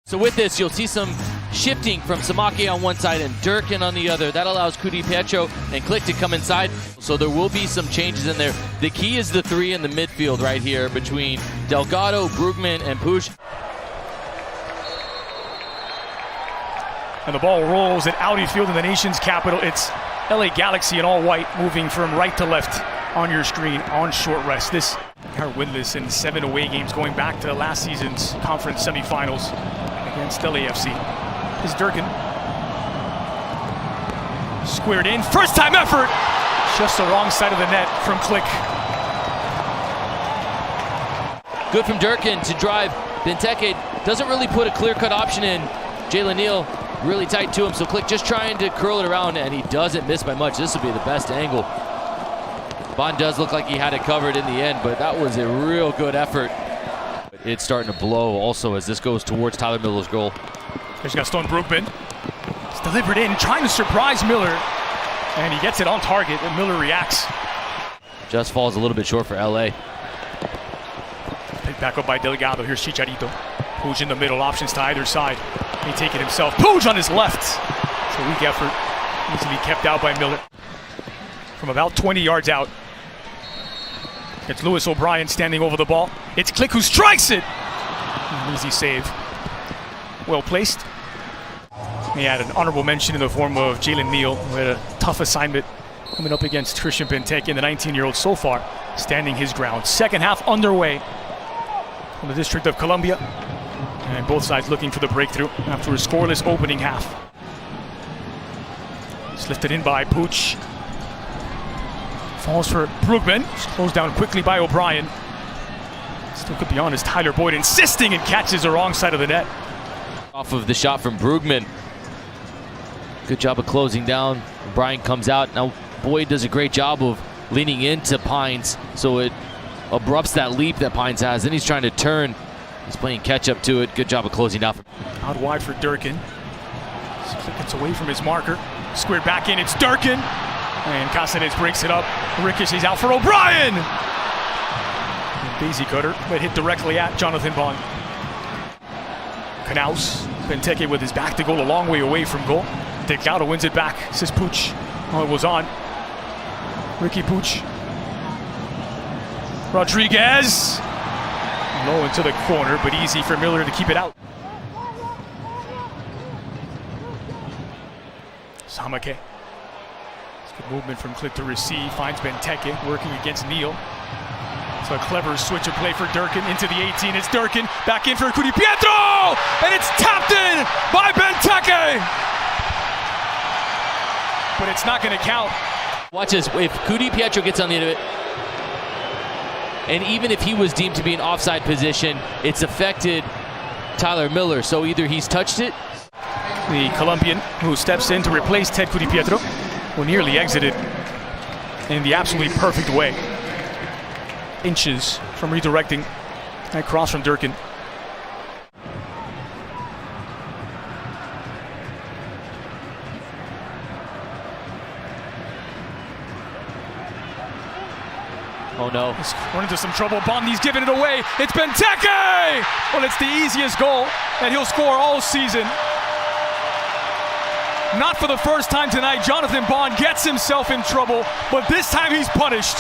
So with this, you'll see some shifting from Samake on one side and Durkin on the other. That allows Kudi Pietro and Click to come inside. So there will be some changes in there. The key is the three in the midfield right here between Delgado, Brugman, and Puig. And the ball rolls at Audi Field in the nation's capital. It's LA Galaxy in all white, moving from right to left on your screen on short rest. This are winless in 7 away games going back to last season's conference semifinals against LAFC. Is Durkin squared in, first time effort, just the wrong side of the net from Click. Good from Durkin to drive. Benteke doesn't really put a clear-cut option in. Jalen Neal really tight to him, so Click just trying to curl it around, and he doesn't miss by much. This will be the best angle. Bond does look like he had it covered in the end, but that was a real good effort. It's starting to blow also as this goes towards Tyler Miller's goal. There's Gaston Brugman. It's delivered in, trying to surprise Miller, and he gets it on target, and Miller reacts. Just falls a little bit short for LA. Picked back up by Delgado. Here's Chicharito. Puig in the middle, options to either side. He take it himself. Puig on his left. It's a weak effort. Needs to be kept out by Miller. From about 20 yards out. It's Lewis O'Brien standing over the ball. It's Click who strikes it. An easy save. Well placed. He had an honorable mention in the form of Jalen Neal, who had a tough assignment coming up against Christian Benteke, and the 19-year-old so far standing his ground. Second half underway from the District of Columbia. And both sides looking for the breakthrough after a scoreless opening half. It's lifted in by Puig. Falls for Brugman. Closed down quickly by O'Brien. Still could be honest. Tyler Boyd insisting and catches the wrong side of the net. Off of the shot from Brugman. Good job of closing down. O'Brien comes out. Now Boyd does a great job of leaning into Pines, so it abrupts that leap that Pines has. Then he's trying to turn. He's playing catch up to it. Good job of closing down. Out wide for Durkin. Gets away from his marker. Squared back in. It's Durkin. And Cáceres breaks it up. Ricochets out for O'Brien. Daisy cutter, but hit directly at Jonathan Bond. Knaus. Benteke with his back to goal, a long way away from goal. Delgado wins it back. Says Puig. Oh, it was on. Ricky Puig. Rodriguez. Low into the corner, but easy for Miller to keep it out. Samake. Good movement from Click to receive. Finds Benteke working against Neal. It's a clever switch of play for Durkin into the 18. It's Durkin back in for Kudi Pietro! And it's tapped in by Benteke! But it's not going to count. Watch this. If Kudi Pietro gets on the end of it, and even if he was deemed to be in offside position, it's affected Tyler Miller. So either he's touched it. The Colombian who steps in to replace Ted Kudi Pietro, who nearly exited in the absolutely perfect way. Inches from redirecting that cross from Durkin. Oh no. He's run into some trouble. Bondi's giving it away. It's Benteke! Well, it's the easiest goal that he'll score all season. Not for the first time tonight. Jonathan Bond gets himself in trouble, but this time he's punished.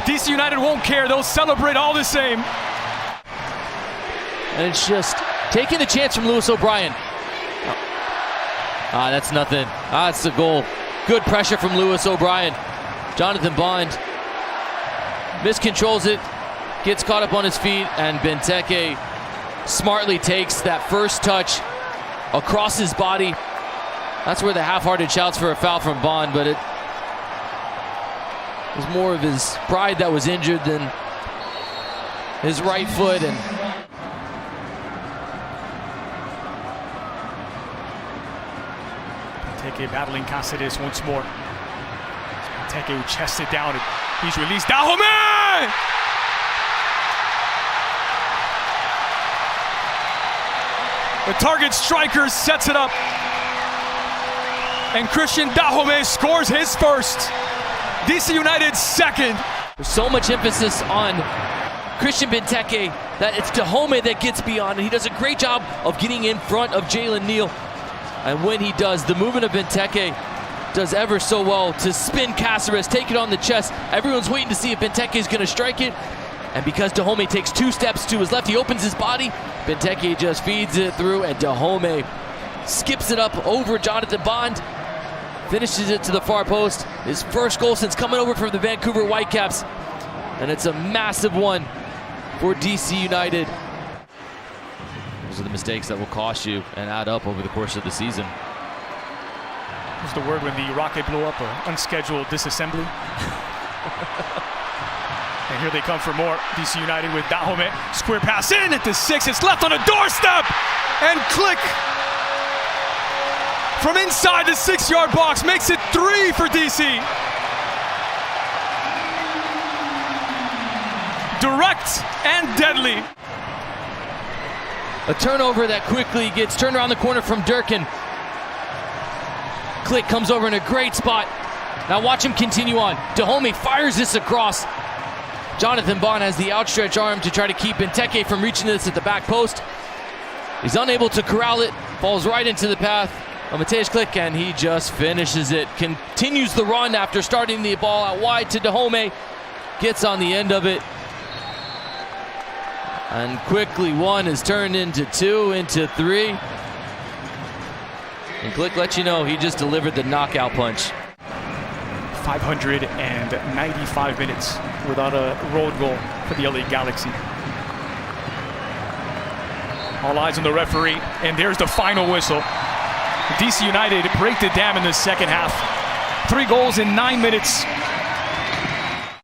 DC United won't care. They'll celebrate all the same. And it's just taking the chance from Lewis O'Brien. That's nothing. It's the goal. Good pressure from Lewis O'Brien. Jonathan Bond miscontrols it, gets caught up on his feet, and Benteke smartly takes that first touch across his body. That's where the half-hearted shouts for a foul from Bond, but it was more of his pride that was injured than his right foot. And Benteke battling Cáceres once more. Benteke who chests it down, and he's released. Dahomey! The target striker sets it up. And Christian Dahomey scores his first. DC United's second. there's so much emphasis on Christian Benteke, that it's Dahomey that gets beyond, and he does a great job of getting in front of Jalen Neal. And when he does, the movement of Benteke does ever so well to spin Caceres, take it on the chest. Everyone's waiting to see if Benteke is going to strike it. And because Dahomey takes 2 steps to his left, he opens his body. Benteke just feeds it through, and Dahomey skips it up over Jonathan Bond. Finishes it to the far post. His first goal since coming over from the Vancouver Whitecaps. And it's a massive one for DC United. Those are the mistakes that will cost you and add up over the course of the season. What's the word when the rocket blew up? Unscheduled disassembly. And here they come for more. DC United with Dahomey. Square pass in at the 6. It's left on a doorstep. And Click from inside the 6-yard box makes it 3 for DC. Direct and deadly. A turnover that quickly gets turned around the corner from Durkin. Click comes over in a great spot. Now watch him continue on. Dahomey fires this across. Jonathan Bond has the outstretched arm to try to keep Benteke from reaching this at the back post. He's unable to corral it. Falls right into the path of Mateusz Click, and he just finishes it. Continues the run after starting the ball out wide to Dahomey. Gets on the end of it. And quickly 1 is turned into 2, into 3. And Click lets you know he just delivered the knockout punch. 595 minutes without a road goal for the LA Galaxy. All eyes on the referee, and there's the final whistle. DC United break the dam in the second half. 3 goals in 9 minutes.